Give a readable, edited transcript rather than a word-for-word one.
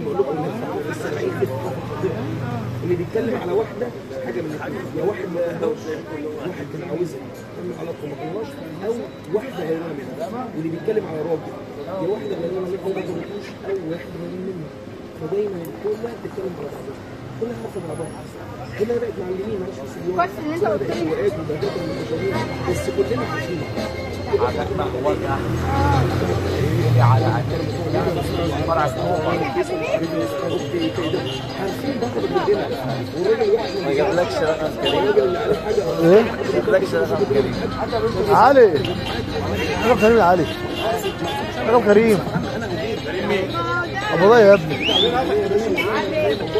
بقول لكم لسه العين اللي بيتكلم على واحده حاجه من الاثنين، يا واحد ما يقدرش، واحد كان عاوزها تعمل علاقه وما طلعش، او واحده غيرانه منها. واللي بيتكلم على راجل يا واحده غيرانه منها او ما طلعتوش، او واحد غيران منه. فدايما كلها بتتكلم على بعضها، كلها عارفه مع بعض، كلها بقت معلمين. معلش بس كويس ان انت قلت لي بس كلنا عارفين على عكر فرع ما جابلكش رقم كريم. ايه؟ ما جابلكش رقم كريم. علي رقم كريم. علي رقم كريم ابو ضيع يا ابني.